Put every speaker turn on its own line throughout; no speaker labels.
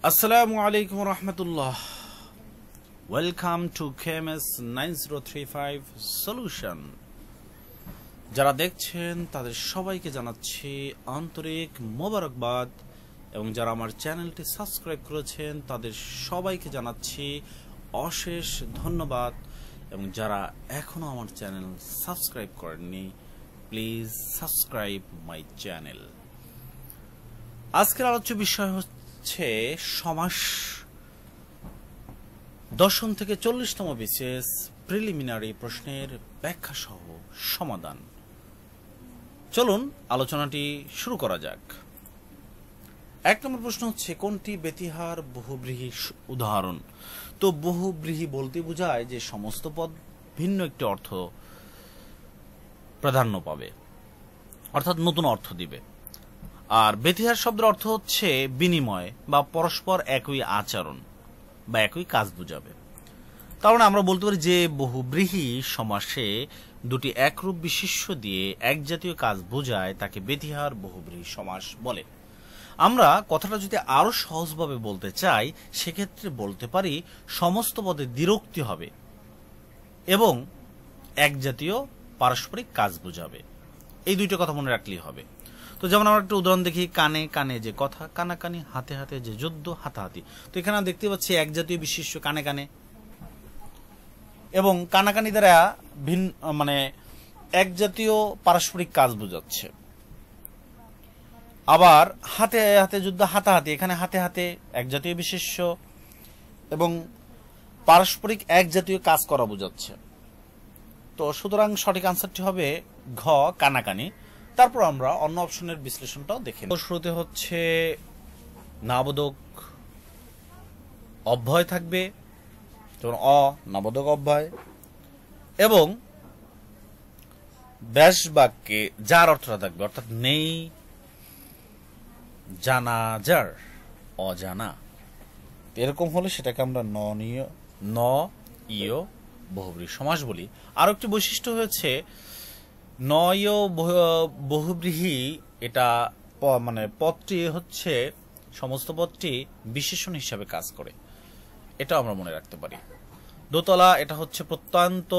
Assalamu alaikum warahmatullah. Welcome to KMS 9035 Solution. যারা দেখছেন তাদের সবাইকে জানাচ্ছি আন্তরিক মোবারকবাদ এবং যারা আমার চ্যানেলটি সাবস্ক্রাইব করেছেন তাদের সবাইকে জানাচ্ছি অশেষ ধন্যবাদ এবং যারা এখনো আমার চ্যানেল সাবস্ক্রাইব করেননি প্লিজ সাবস্ক্রাইব মাই চ্যানেল। আজকের আলোচ্য বিষয় হচ্ছে সমাস দশম থেকে 40তম বিসিএস প্রিলিমিনারি প্রশ্নের ব্যাখ্যা সহ সমাধান। চলুন আলোচনাটি শুরু করা যাক। 1 নম্বর প্রশ্ন হচ্ছে কোনটি ব্যতিহার বহুব্রীহি উদাহরণ। তো বহুব্রীহি বলতে বোঝায় যে সমস্ত পদ ভিন্ন একটি অর্থ প্রাধান্য পাবে, অর্থাৎ নতুন অর্থ দিবে। আর ব্যতিহার শব্দের অর্থ হচ্ছে বিনিময় বা পরস্পর একই আচরণ বা একই কাজ বোঝাবে। তার মানে আমরা বলতে পারি যে বহুব্রীহি সমাসে দুটি একরূপ বিশেষ্য দিয়ে এক জাতীয় কাজ বোঝায় তাকে ব্যতিহার বহুব্রীহি সমাস বলে। আমরা কথাটা যদি আরো সহজভাবে বলতে চাই সেক্ষেত্রে বলতে পারি সমস্ত পদে দ্বিরুক্তি হবে এবং এক জাতীয় পারস্পরিক কাজ বোঝাবে। এই দুইটা কথা মনে রাখলেই হবে। তো যেমন আমরা একটা উদাহরণ দেখি, কানে কানে যে কথা, কানাকানি, হাতে হাতে যে যুদ্ধ, হাতাহাতি। তো এখানে দেখতে পাচ্ছি এক জাতীয় বিশেষ্য কানে কানে এবং কানাকানি দ্বারা ভিন্ন মানে এক জাতীয় পারস্পরিক কাজ বোঝাচ্ছে। আবার হাতে হাতে যুদ্ধ, হাতাহাতি, এখানে হাতে হাতে এক জাতীয় বিশেষ্য এবং পারস্পরিক এক জাতীয় কাজ করা বোঝাচ্ছে। তো সুতরাং সঠিক আনসারটি হবে ঘ, কানাকানি। তারপর আমরা অন্য অপশনের বিশ্লেষণটাও দেখি। শুরুতে হচ্ছে নাবোধক অব্যয় থাকবে, যেমন নাবোধক অব্যয়, এবং ব্যাস বাক্যে যার অর্থটা থাকবে, অর্থাৎ নেই, জানা যার, অজানা। এরকম হলে সেটাকে আমরা ন ইয় বহুব্রীহি সমাস বলি। আরো একটি বৈশিষ্ট্য হয়েছে নয় বহুব্রীহি, এটা মানে পদটি হচ্ছে সমস্ত পদটি বিশেষণ হিসাবে কাজ করে, এটা আমরা মনে রাখতে পারি। দোতলা, এটা হচ্ছে প্রত্যয়ান্ত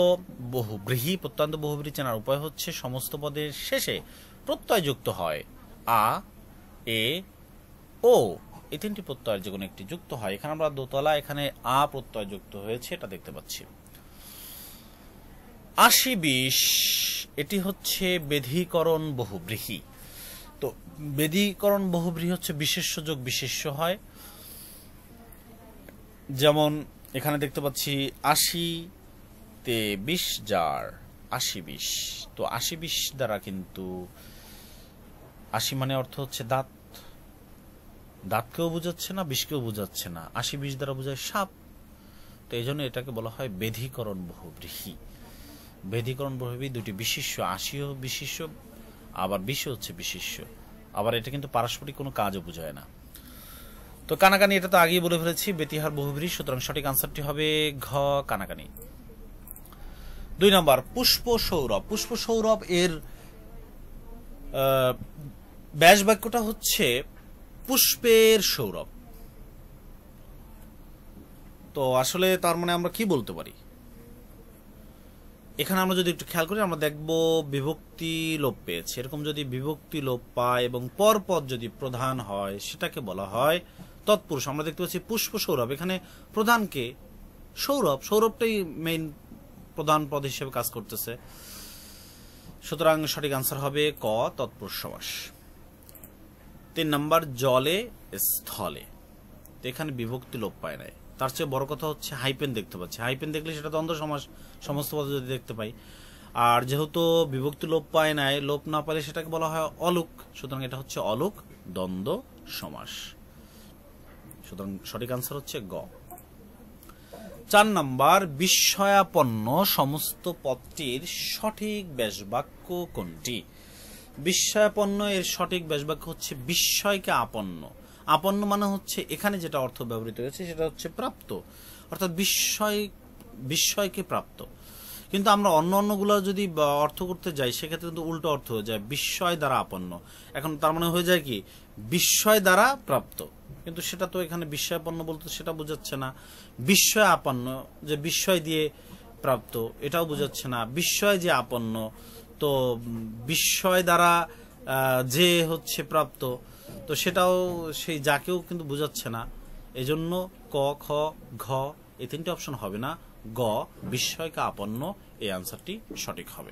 বহুব্রীহি। প্রত্যয়ান্ত বহুব্রীহি চেনার উপায় হচ্ছে সমস্ত পদের শেষে প্রত্যয় যুক্ত হয়, আ, এ, ও, এই তিনটি প্রত্যয়ের যে কোনো একটি যুক্ত হয়। এখানে আমরা দোতলা, এখানে আ প্রত্যয় যুক্ত হয়েছে, এটা দেখতে পাচ্ছি। 80-20, এটি হচ্ছে বেধীকরণ বহুব্রীহি। তো বেধীকরণ বহুব্রীহি হচ্ছে বিশেষ্য যোগ বিশেষ্য হয়। যেমন এখানে দেখতে পাচ্ছি 80-তে 20 যার, 80-20। তো 80-20 দ্বারা কিন্তু 80 মানে অর্থ হচ্ছে দাঁত, দাঁতকেও বোঝাচ্ছে না, 20কেও বোঝাচ্ছে না, 80-20 দ্বারা বোঝায় সাপ। তো এই জন্য এটাকে বলা হয় বেধীকরণ বহুব্রীহি। বেধীকরণ বহুব্রীহি দুটি বিশেষ্য, 80ও বিশেষ্য আবার 20 হচ্ছে বিশেষ্য, আবার এটা কিন্তু পারস্পরিক কোনো কাজও বোঝায় না। তো কানাকানি, এটা তো আগেই বলে ফেলেছি ব্যতিহার বহুব্রীহি, সুতরাং সঠিক আনসারটি হবে ঘ, কানাকানি। 2 নম্বর পুষ্প সৌরভ। পুষ্প সৌরভ এর ব্যাস বাক্যটা হচ্ছে পুষ্পের সৌরভ। তো আসলে তার মানে আমরা কি বলতে পারি, এখানে আমরা যদি একটু খেয়াল করি আমরা দেখব বিভক্তি লোপ পেয়েছে। এরকম যদি বিভক্তি লোপ পায় এবং পরপদ যদি প্রধান হয় সেটাকে বলা হয় তৎপুরুষ। আমরা দেখতে পাচ্ছি পুষ্প সৌরভ, এখানে প্রধানকে সৌরভ, সৌরভটাই মেইন প্রধান পদ হিসেবে কাজ করতেছে। সুতরাং সঠিক আনসার হবে ক, তৎপুরুষ সমাস। 3 নম্বর জলে স্থলে। তো এখানে বিভক্তি লোপ পায় নাই। তার চেয়ে বড় কথা হচ্ছে হাইপেন দেখতে পাচ্ছি। হাইপেন দেখলে সেটা দ্বন্দ্ব সমাস, সমস্ত পদে যদি দেখতে পাই। আর যেহেতু বিভক্তি লোপ পায় নাই, লোপ না পাইলে সেটাকে বলা হয় অলোক, সুতরাং এটা হচ্ছে অলোক দ্বন্দ্ব সমাস। সুতরাং সঠিক আনসার হচ্ছে গ। 4 নম্বর বিস্ময়াপন্ন সমস্ত পদটির সঠিক ব্যাসবাক্য কোনটি। বিস্ময়াপন্ন এর সঠিক ব্যাসবাক্য হচ্ছে বিস্ময়কে আপন্ন। আপন্ন মানে হচ্ছে এখানে যেটা অর্থ ব্যবহৃত হয়েছে সেটা হচ্ছে প্রাপ্ত, অর্থাৎ বিস্ময়কে প্রাপ্ত। কিন্তু আমরা অন্য অন্যগুলো যদি অর্থ করতে যাই সেক্ষেত্রে কিন্তু উল্টো অর্থ হয়ে যায়, বিস্ময় দ্বারা আপন্ন। এখন তার মানে হয়ে যায় কি, বিস্ময় দ্বারা প্রাপ্ত, কিন্তু সেটা তো এখানে বিস্ময়াপন্ন বলতে সেটা বোঝাচ্ছে না। বিস্ময় আপন্ন, যে বিস্ময় দিয়ে প্রাপ্ত, এটাও বোঝাচ্ছে না। বিস্ময় যে আপন্ন, তো বিস্ময় দ্বারা যে হচ্ছে প্রাপ্ত, তো সেটাও সেই যাকেও কিন্তু বোঝাচ্ছে না। এজন্য ক, খ, ঘ এই তিনটি অপশন হবে না, গ বিস্ময়কে আপন্ন, এই আনসারটি সঠিক হবে।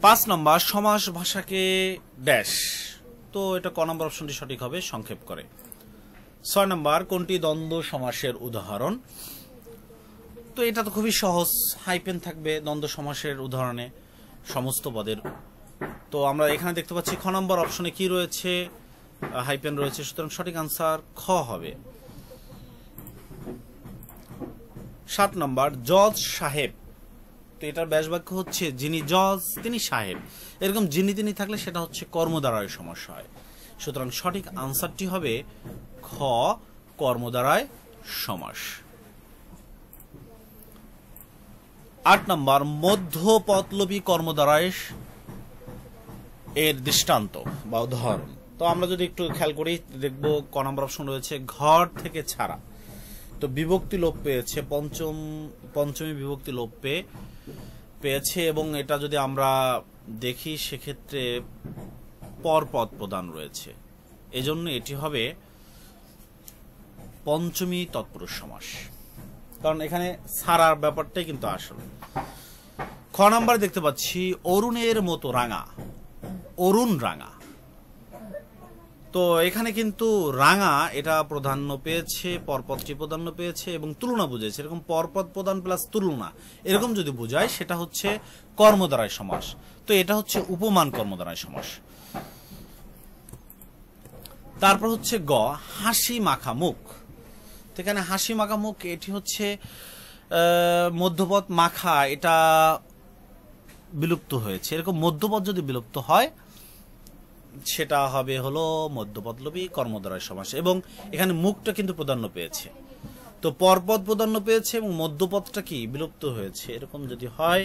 5 নম্বর, সমাস ভাষাকে ড্যাশ, তো এটা ক নম্বর অপশনটি সঠিক হবে সংক্ষেপ করে। 6 নম্বর, কোনটি দ্বন্দ্ব সমাসের উদাহরণ? তো এটা তো খুবই সহজ, হাইপেন থাকবে দ্বন্দ্ব সমাসের উদাহরণে সমস্ত পদের। তো আমরা এখানে দেখতে পাচ্ছি খ নম্বর অপশনে কি রয়েছে, হাইপেন রয়েছে, সুতরাং সঠিক আনসার খ হবে। 7 নম্বর, জজ সাহেব, তো এটার ব্যাস বাক্য হচ্ছে যিনি জজ তিনি সাহেব, এরকম যিনি তিনি থাকলে সেটা হচ্ছে কর্মদ্বারায় সমাস হয়, সুতরাং সঠিক আনসারটি হবে খ, কর্মদ্বারায় সমাস। 8 নম্বর, মধ্যপদলোপী কর্মদ্বারায় এর দৃষ্টান্ত বা উদাহরণ। তো আমরা যদি একটু খেয়াল করি দেখব ক নম্বর অপশন রয়েছে ঘর থেকে ছাড়া, তো বিভক্তি লোপ পেয়েছে, পঞ্চমী বিভক্তি লোপ পেয়েছে, এবং এটা যদি আমরা দেখি সেক্ষেত্রে পরপদ প্রদান রয়েছে, এজন্য এটি হবে পঞ্চমী তৎপুরুষ সমাস, কারণ এখানে ছাড়ার ব্যাপারটাই কিন্তু আসল। খ নাম্বার দেখতে পাচ্ছি অরুণের মতো রাঙা, অরুণ রাঙা, তো এখানে কিন্তু রাঙা এটা প্রাধান্য পেয়েছে, পরপদটি প্রাধান্য পেয়েছে এবং তুলনা বুঝেছে, এরকম পরপদ প্রদান প্লাস তুলনা এরকম যদি বোঝায় সেটা হচ্ছে কর্মদ্বারায় সমাস, তো এটা হচ্ছে উপমান কর্মদ্বারায় সমাস। তারপর হচ্ছে গ, হাসি মাখা মুখ, তো এখানে হাসি মাখা মুখ এটি হচ্ছে মধ্যপদ মাখা, এটা বিলুপ্ত হয়েছে, এরকম মধ্যপদ যদি বিলুপ্ত হয় সেটা হবে হলো মধ্যপদলোপী কর্মদ্বারায় সমাস, এবং এখানে মুখটা কিন্তু প্রাধান্য পেয়েছে, তো পরপদ প্রাধান্য পেয়েছে এবং মধ্যপদটা কি বিলুপ্ত হয়েছে, এরকম যদি হয়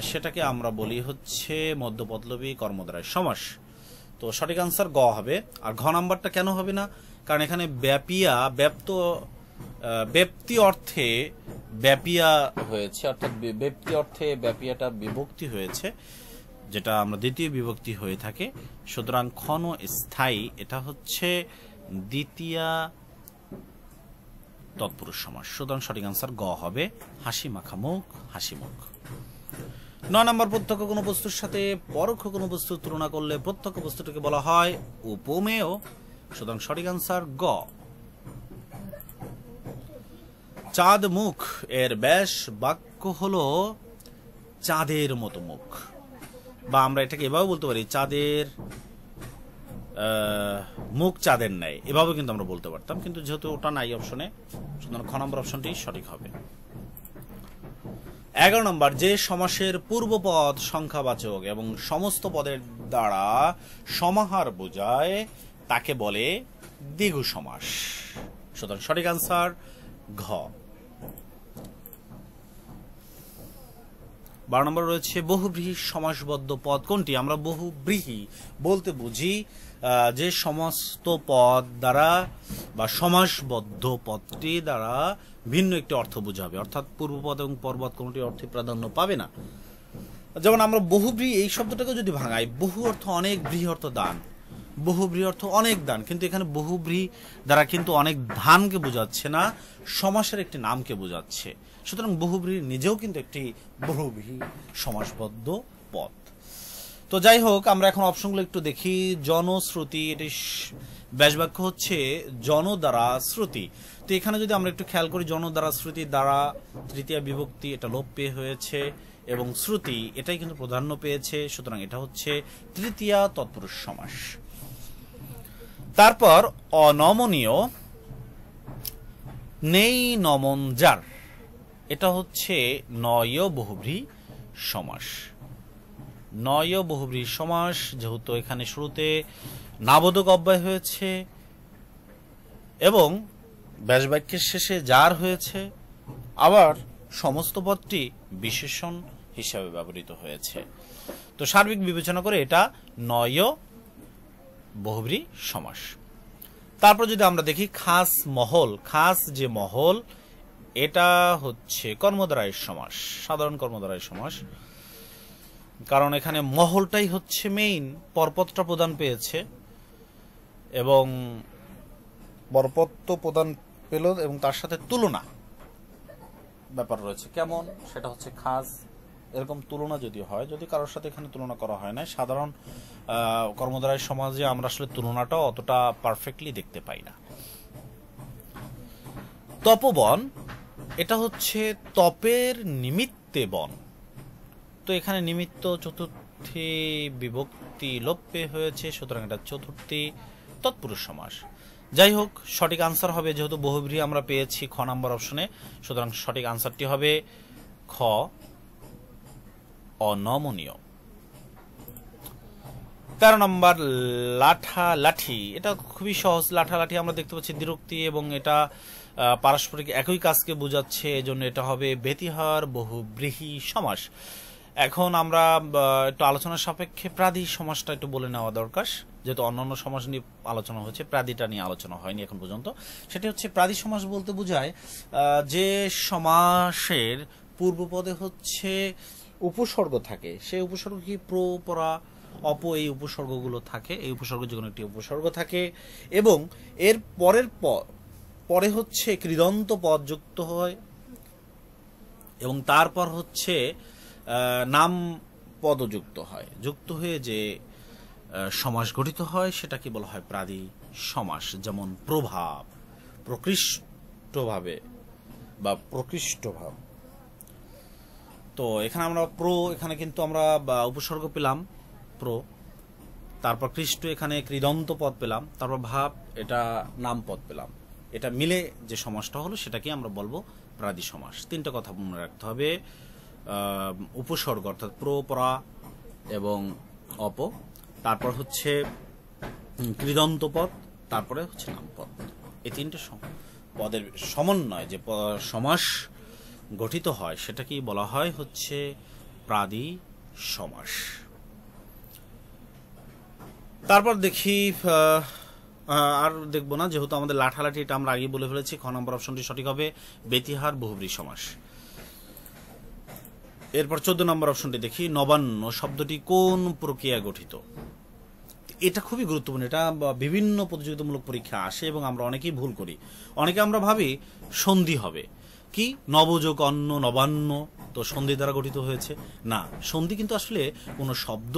সেটাকে আমরা বলি হচ্ছে মধ্যপদলোপী কর্মদ্বারায় সমাস, তো সঠিক আনসার গ হবে। আর ঘ নাম্বারটা কেন হবে না, কারণ এখানে ব্যাপিয়া ব্যক্তি অর্থে ব্যাপিয়া হয়েছে, অর্থাৎ ব্যক্তি অর্থে ব্যাপিয়াটা বিভক্তি হয়েছে, যেটা আমরা দ্বিতীয় বিভক্তি হয়ে থাকে, সুতরাং ক্ষণ স্থায়ী, এটা হচ্ছে দ্বিতীয় তৎপুরুষ সমাস, সুতরাং সঠিক আনসার গ হবে, হাসি মাখা মুখ, হাসি মুখ। 9 নম্বর, প্রত্যক্ষ কোনো বস্তুর সাথে পরোক্ষ কোনো বস্তুর তুলনা করলে প্রত্যক্ষ বস্তুটিকে বলা হয় উপমেয়, সুতরাং সঠিক আনসার গ। চাঁদ মুখ এর ব্যাস বাক্য হলো চাঁদের মতো মুখ, বা আমরা এটাকে এভাবে বলতে পারি চাঁদের মুখ চাঁদের ন্যায়, এভাবে কিন্তু আমরা বলতে পারতাম, কিন্তু যেহেতু ওটা নাই অপশনে, সুতরাং খ নম্বর অপশনটি সঠিক হবে। 11 নম্বর, যে সমাসের পূর্বপদ সংখ্যাবাচক এবং সমস্ত পদের দ্বারা সমাহার বোঝায় তাকে বলে দ্বিগু সমাস, সুতরাং সঠিক আনসার ঘ। 12 নম্বর রয়েছে বহুব্রীহি সমাসবদ্ধ পদ কোনটি? আমরা বহুব্রীহি বলতে বুঝি যে সমস্ত পদ দ্বারা বা সমাসবদ্ধ পদটি দ্বারা ভিন্ন একটি অর্থ বোঝাবে, অর্থাৎ পূর্বপদ এবং পরপদ কোনটি অর্থে প্রাধান্য পাবে না। যেমন আমরা বহুব্রীহি এই শব্দটাকে যদি ভাঙাই, বহু অর্থ অনেক, ব্রীহি অর্থ দান, বহুব্রীহি অর্থ অনেক দান, কিন্তু এখানে বহুব্রীহি দ্বারা কিন্তু অনেক ধানকে বোঝাচ্ছে না, সমাসের একটি নামকে বোঝাচ্ছে, সুতরাং বহুব্রীহি নিজেও কিন্তু একটি বহুব্রীহি সমাসবদ্ধ পদ। তো যাই হোক, আমরা এখন অপশনগুলো একটু দেখি। জনশ্রুতি, এটি ব্যাস বাক্য হচ্ছে জন দ্বারা শ্রুতি, তো এখানে যদি আমরা একটু খেয়াল করি, জন দ্বারা শ্রুতি দ্বারা তৃতীয় বিভক্তি এটা লোপ পেয়ে হয়েছে, এবং শ্রুতি এটাই কিন্তু প্রাধান্য পেয়েছে, সুতরাং এটা হচ্ছে তৃতীয় তৎপুরুষ সমাস। তারপর অনমনীয়, নেই নমন যার, এটা হচ্ছে নয় বহুব্রীহি সমাস, নয় বহুব্রীহি সমাস, যেহেতু এখানে শুরুতে নাবোধক অব্যয় হয়েছে এবং ব্যাস বাক্যের শেষে যার হয়েছে, আবার সমস্ত পদটি বিশেষণ হিসাবে ব্যবহৃত হয়েছে। তো সার্বিক বিবেচনা করে এটা নয় বহুব্রী সমাস। তারপর যদি আমরা দেখি খাস মহল, খাস যে মহল এটা হচ্ছে কর্মদ্বারায় সমাস, সাধারণ কর্মদ্বারায় সমাস। কারণ এখানে মহলটাই হচ্ছে মেইন, পরপদটা প্রদান পেয়েছে এবং পরপদ তো প্রদান পেল এবং তার সাথে তুলনা ব্যাপার রয়েছে। কেমন? সেটা হচ্ছে খাস। এরকম তুলনা যদি হয়, যদি কারোর সাথে এখানে তুলনা করা হয় না, সাধারণ কর্মদ্বারায় সমাজে আমরা আসলে তুলনাটা অতটা পারফেক্টলি দেখতে পাই না। তপবন এটা হচ্ছে তপের নিমিত্তে বন। তো এখানে নিমিত্ত চতুর্থী বিভক্তি লোপে হয়েছে, সুতরাং এটা চতুর্থী তৎপুরুষ সমাস। যাই হোক, সঠিক আনসার হবে, যেহেতু বহুব্রী আমরা পেয়েছি খ নাম্বার অপশনে, সুতরাং সঠিক আনসারটি হবে খ, অনমনীয়। 13 নম্বর লাঠা লাঠি, এটা খুবই সহজ। লাঠা লাঠি আমরা দেখতে পাচ্ছি দ্বিরুক্তি এবং এটা পারস্পরিক একই কাজকে বোঝাচ্ছে, এজন্য এটা হবে ব্যতিহার বহুব্রীহি সমাস। এখন আমরা একটু আলোচনার সাপেক্ষে প্রাদি সমাসটা একটু বলে নেওয়া দরকার, যেহেতু অন্যান্য সমাস নিয়ে আলোচনা হচ্ছে, প্রাদিটা নিয়ে আলোচনা হয়নি এখন পর্যন্ত। সেটা হচ্ছে প্রাদি সমাস বলতে বোঝায় যে সমাসের পূর্বপদে হচ্ছে উপসর্গ থাকে, সেই উপসর্গ কি প্র, পরা, অপ, এই উপসর্গগুলো থাকে। এই উপসর্গ যে কোনো একটি উপসর্গ থাকে এবং এর পরে হচ্ছে কৃদন্ত পদ যুক্ত হয় এবং তারপর হচ্ছে নাম পদযুক্ত হয়। যুক্ত হয়ে যে সমাস গঠিত হয় সেটাকে বলা হয় প্রাদি সমাস। যেমন প্রভাব, প্রকৃষ্টভাবে বা প্রকৃষ্টভাব। তো এখানে আমরা এখানে কিন্তু আমরা উপসর্গ পেলাম প্র, তারপর কৃষ্ট এখানে কৃদন্ত পদ পেলাম, তারপর ভাব এটা নাম পদ পেলাম। এটা মিলে যে সমাসটা হলো সেটাকে আমরা বলবো প্রাদি সমাস। তিনটা কথা মনে রাখতে হবে, উপসর্গ অর্থাৎ প্র, পরা এবং অপ, তারপর হচ্ছে কৃদন্ত পদ, তারপরে হচ্ছে নাম পদ। এই তিনটে পদের সমন্বয় যে সমাস গঠিত হয় সেটাকেই বলা হয় হচ্ছে প্রাদি সমাস। তারপর দেখি, আর দেখবো না যেহেতু আমাদের লাঠালাঠি এটা আমরা আগে বলে ফেলেছি। খ নম্বর অপশনটি সঠিক হবে ব্যতিহার বহুব্রী সমাস। এরপর 14 নম্বর অপশনটি দেখি, নবান্ন শব্দটি কোন প্রক্রিয়া গঠিত? এটা খুবই গুরুত্বপূর্ণ, এটা বিভিন্ন প্রতিযোগিতামূলক পরীক্ষা আসে এবং আমরা অনেকেই ভুল করি। অনেকে আমরা ভাবি সন্ধি হবে, কি নবযোগ অন্ন নবান্ন, তো সন্ধি দ্বারা গঠিত হয়েছে। না, সন্ধি কিন্তু আসলে কোনো শব্দ,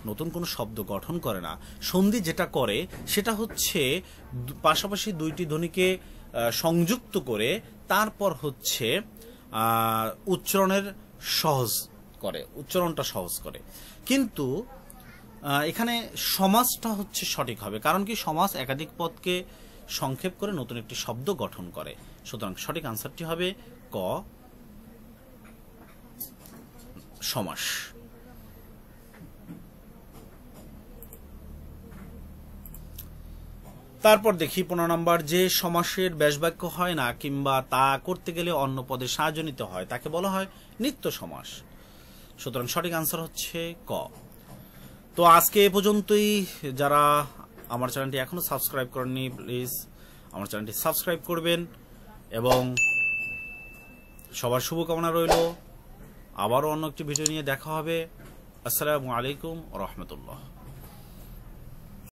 নতুন কোনো শব্দ গঠন করে না। সন্ধি যেটা করে সেটা হচ্ছে পাশাপাশি দুইটি ধ্বনিকে সংযুক্ত করে তারপর হচ্ছে উচ্চারণের সহজ করে, উচ্চারণটা সহজ করে। কিন্তু এখানে সমাসটা হচ্ছে সঠিক হবে, কারণ কি সমাস একাধিক পদকে সংক্ষেপ করে নতুন একটি শব্দ গঠন করে। সুতরাং সঠিক আনসারটি হবে ক, সমাস। তারপর দেখি 15 নম্বর, যে সমাসের ব্যাসবাক্য হয় না কিংবা তা করতে গেলে অন্য পদের সাহায্য নিতে হয় তাকে বলা হয় নিত্য সমাস। সুতরাং সঠিক আনসার হচ্ছে ক। তো আজকে এ পর্যন্তই। যারা আমার চ্যানেলটি এখনো সাবস্ক্রাইব করেননি প্লিজ আমার চ্যানেলটি সাবস্ক্রাইব করবেন এবং সবার শুভকামনা রইল। আবারও অন্য একটি ভিডিও নিয়ে দেখা হবে। আসসালামু আলাইকুম ওয়া রাহমাতুল্লাহ।